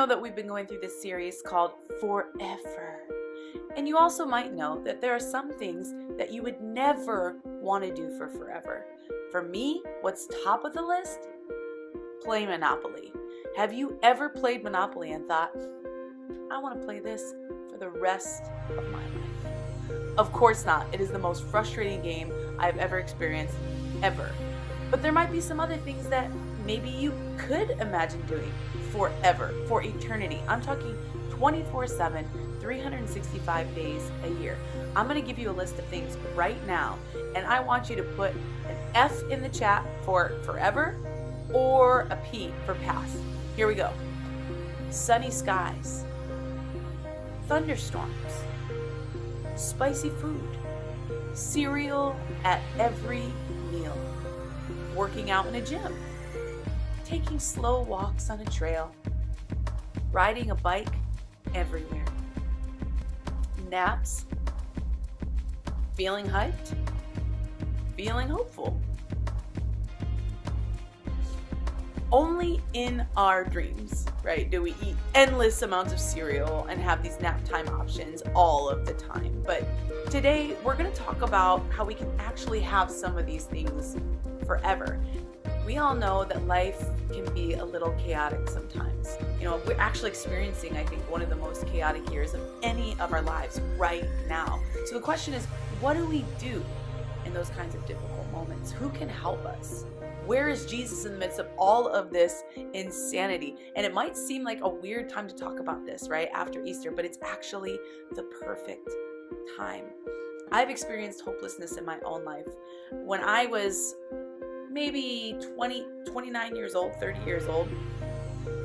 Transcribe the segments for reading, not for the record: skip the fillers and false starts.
know that we've been going through this series called Forever. And you also might know that there are some things that you would never want to do for forever. For me, what's top of the list? Play Monopoly. Have you ever played Monopoly and thought, I want to play this for the rest of my life? Of course not. It is the most frustrating game I've ever experienced, ever. But there might be some other things that maybe you could imagine doing forever, for eternity. I'm talking 24/7, 365 days a year. I'm going to give you a list of things right now, and I want you to put an F in the chat for forever or a P for past. Here we go. Sunny skies, thunderstorms, spicy food, cereal at every meal, working out in a gym, taking slow walks on a trail, riding a bike everywhere, naps, feeling hyped, feeling hopeful. Only in our dreams, right, do we eat endless amounts of cereal and have these nap time options all of the time. But today we're going to talk about how we can actually have some of these things forever. We all know that life can be a little chaotic sometimes. You know, we're actually experiencing, I think, one of the most chaotic years of any of our lives right now. So the question is, what do we do in those kinds of difficult moments? Who can help us? Where is Jesus in the midst of all of this insanity? And it might seem like a weird time to talk about this, right, after Easter, but it's actually the perfect time. I've experienced hopelessness in my own life. When I was maybe 29 years old, 30 years old,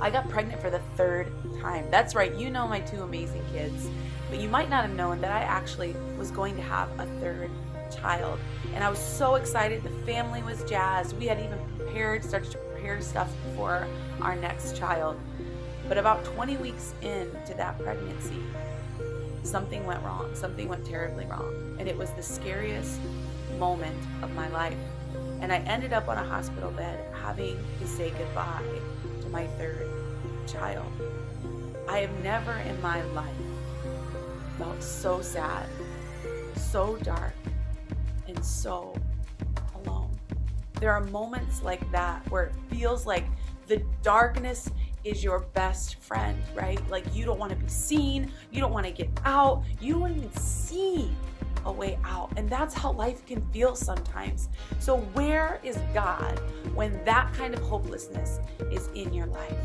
I got pregnant for the third time. That's right, you know my two amazing kids, but you might not have known that I actually was going to have a third child. And I was so excited. The family was jazzed. We had even started to prepare stuff for our next child. But about 20 weeks into that pregnancy, something went wrong. Something went terribly wrong. And it was the scariest moment of my life. And I ended up on a hospital bed having to say goodbye to my third child. I have never in my life felt so sad, so dark, and so alone. There are moments like that where it feels like the darkness is your best friend, right? Like you don't want to be seen, you don't want to get out, you don't even see a way out. And that's how life can feel sometimes. So where is God when that kind of hopelessness is in your life?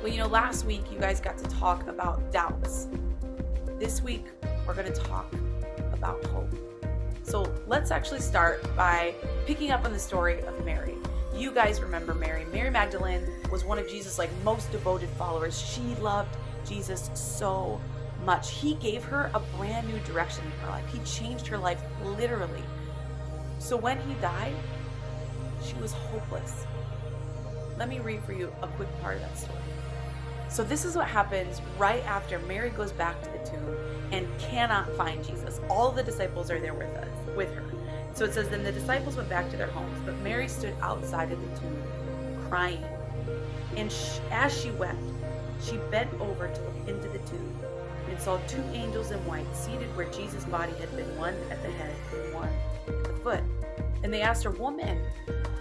Well, you know, last week you guys got to talk about doubts. This week we're going to talk about hope. So let's actually start by picking up on the story of Mary. You guys remember Mary. Mary Magdalene was one of Jesus' most devoted followers. She loved Jesus so much. He gave her a brand new direction in her life. He changed her life literally. So when he died, she was hopeless. Let me read for you a quick part of that story. So this is what happens right after Mary goes back to the tomb and cannot find Jesus. All the disciples are there with her. So it says, then the disciples went back to their homes, but Mary stood outside of the tomb crying. And as she wept, she bent over to look into the tomb and saw two angels in white seated where Jesus' body had been, one at the head and one at the foot. And they asked her, woman,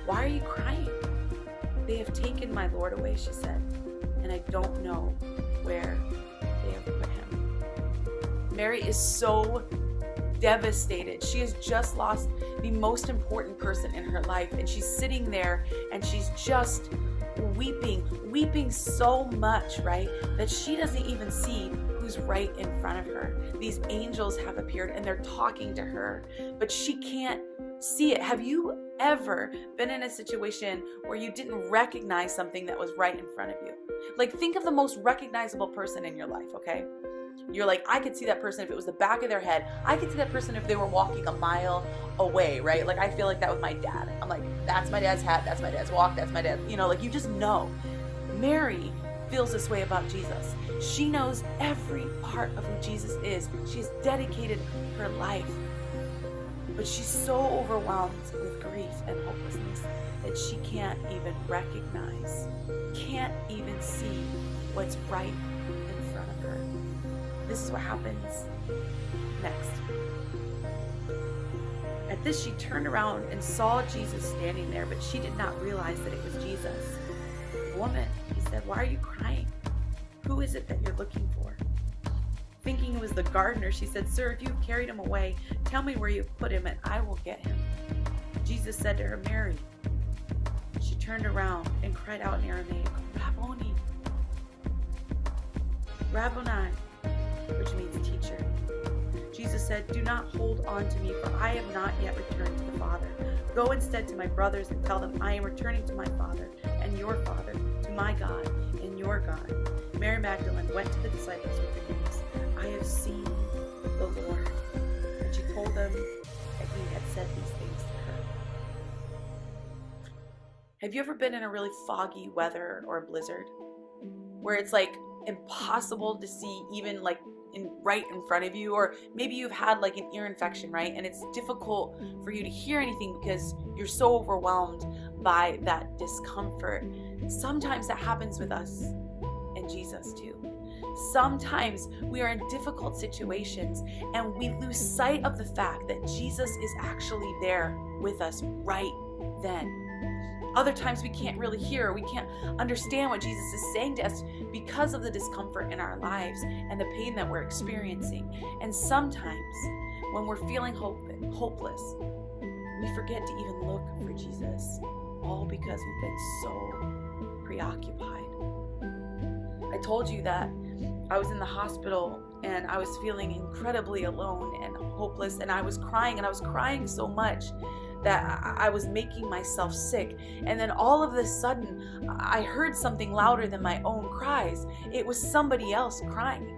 why are you crying? They have taken my Lord away, she said, and I don't know where they have put him. Mary is so devastated. She has just lost the most important person in her life, and she's sitting there and she's just weeping so much, right, that she doesn't even see who's right in front of her. These angels have appeared and they're talking to her, but she can't see it. Have you ever been in a situation where you didn't recognize something that was right in front of you? Like, think of the most recognizable person in your life, okay? You're like, I could see that person if it was the back of their head. I could see that person if they were walking a mile away, right? Like, I feel like that with my dad. I'm like, that's my dad's hat, that's my dad's walk, that's my dad. You know, like, you just know. Mary feels this way about Jesus. She knows every part of who Jesus is. She's dedicated her life. But she's so overwhelmed with grief and hopelessness that she can't even recognize, can't even see what's right in front of her. This is what happens next. At this, she turned around and saw Jesus standing there, but she did not realize that it was Jesus. "Woman," he said, "why are you crying? Who is it that you're looking for?" Thinking it was the gardener, she said, "Sir, if you've carried him away, tell me where you've put him and I will get him." Jesus said to her, "Mary." She turned around and cried out in Aramaic, "Rabboni, Rabboni," which means teacher. Jesus said, "Do not hold on to me, for I have not yet returned to the Father. Go instead to my brothers and tell them, I am returning to my Father and your Father, to my God and your God." Mary Magdalene went to the disciples with the news, "I have seen the Lord." And she told them that he had said these things to her. Have you ever been in a really foggy weather or a blizzard where it's like impossible to see even like right in front of you? Or maybe you've had like an ear infection, right? And it's difficult for you to hear anything because you're so overwhelmed by that discomfort. Sometimes that happens with us and Jesus too. Sometimes we are in difficult situations and we lose sight of the fact that Jesus is actually there with us right then. Other times we can't really hear, we can't understand what Jesus is saying to us because of the discomfort in our lives and the pain that we're experiencing. And sometimes when we're feeling hopeless, we forget to even look for Jesus, all because we've been so preoccupied. I told you that I was in the hospital and I was feeling incredibly alone and hopeless, and I was crying so much that I was making myself sick. And then all of a sudden, I heard something louder than my own cries. It was somebody else crying.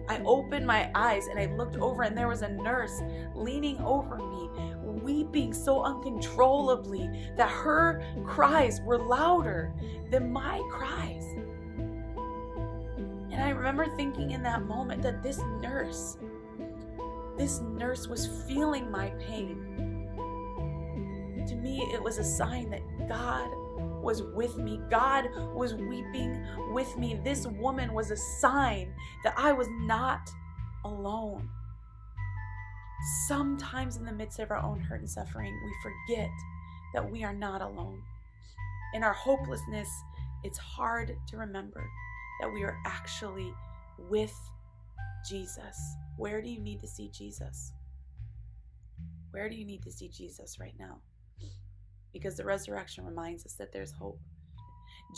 I opened my eyes and I looked over, and there was a nurse leaning over me, weeping so uncontrollably that her cries were louder than my cries. And I remember thinking in that moment that this nurse was feeling my pain. To me, it was a sign that God was with me. God was weeping with me. This woman was a sign that I was not alone. Sometimes in the midst of our own hurt and suffering, we forget that we are not alone. In our hopelessness, it's hard to remember that we are actually with Jesus. Where do you need to see Jesus? Where do you need to see Jesus right now? Because the resurrection reminds us that there's hope.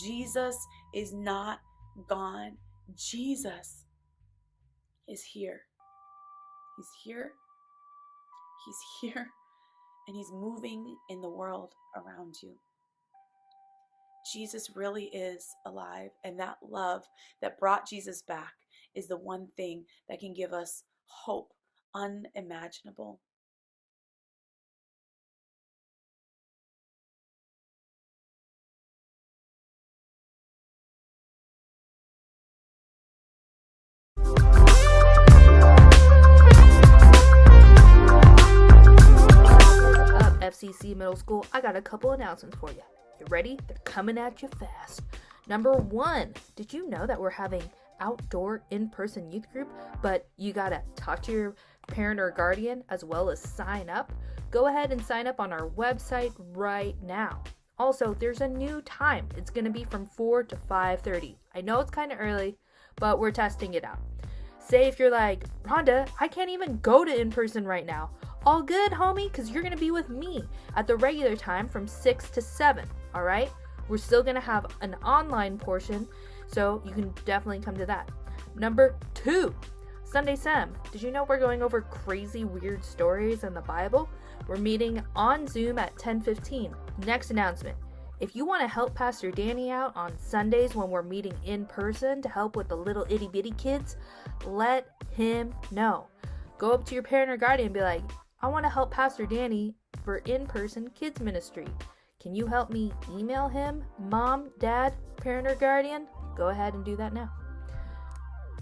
Jesus is not gone. Jesus is here. He's here. He's here. And he's moving in the world around you. Jesus really is alive. And that love that brought Jesus back is the one thing that can give us hope unimaginable. FCC Middle School, I got a couple announcements for you. You ready? They're coming at you fast. Number 1, did you know that we're having outdoor in-person youth group, but you gotta talk to your parent or guardian as well as sign up? Go ahead and sign up on our website right now. Also, there's a new time. It's gonna be from 4 to 5:30. I know it's kind of early, but we're testing it out. Say if you're like, Rhonda, I can't even go to in-person right now. All good, homie, because you're going to be with me at the regular time from 6 to 7, all right? We're still going to have an online portion, so you can definitely come to that. Number 2, Sunday Sem. Did you know we're going over crazy, weird stories in the Bible? We're meeting on Zoom at 10:15. Next announcement. If you want to help Pastor Danny out on Sundays when we're meeting in person to help with the little itty-bitty kids, let him know. Go up to your parent or guardian and be like, I want to help Pastor Danny for in-person kids ministry. Can you help me email him? Mom, dad, parent or guardian? Go ahead and do that now.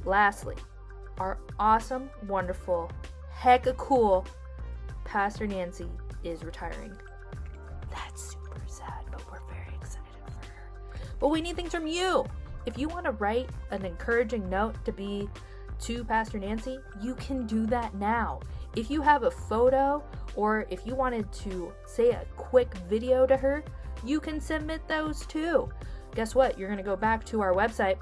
Lastly, our awesome, wonderful, hecka cool Pastor Nancy is retiring. That's super sad, but we're very excited for her. But we need things from you. if you want to write an encouraging note to Pastor Nancy, you can do that now. If you have a photo, or if you wanted to say a quick video to her, you can submit those too. Guess what? You're going to go back to our website,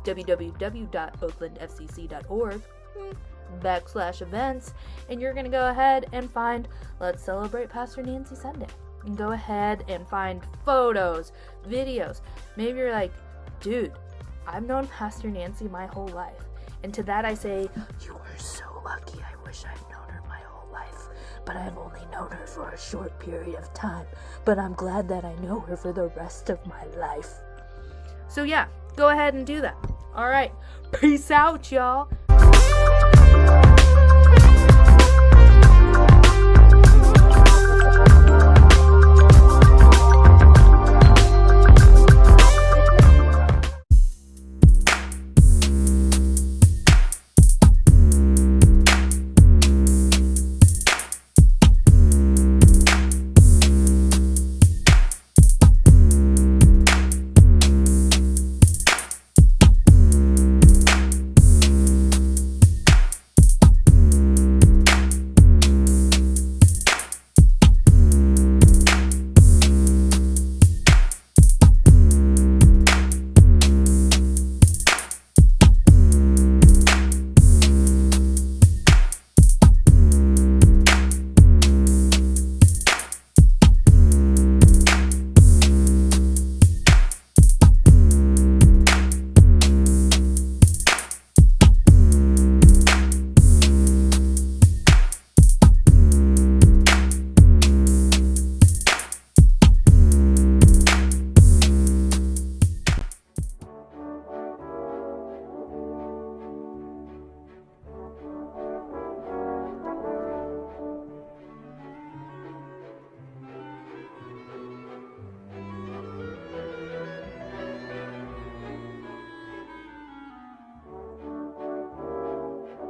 www.oaklandfcc.org/events, and you're going to go ahead and find Let's Celebrate Pastor Nancy Sunday. And go ahead and find photos, videos. Maybe you're like, dude, I've known Pastor Nancy my whole life. And to that I say, you are so lucky. I wish I'd known her my whole life. But I've only known her for a short period of time. But I'm glad that I know her for the rest of my life. So yeah, go ahead and do that. All right. Peace out, y'all.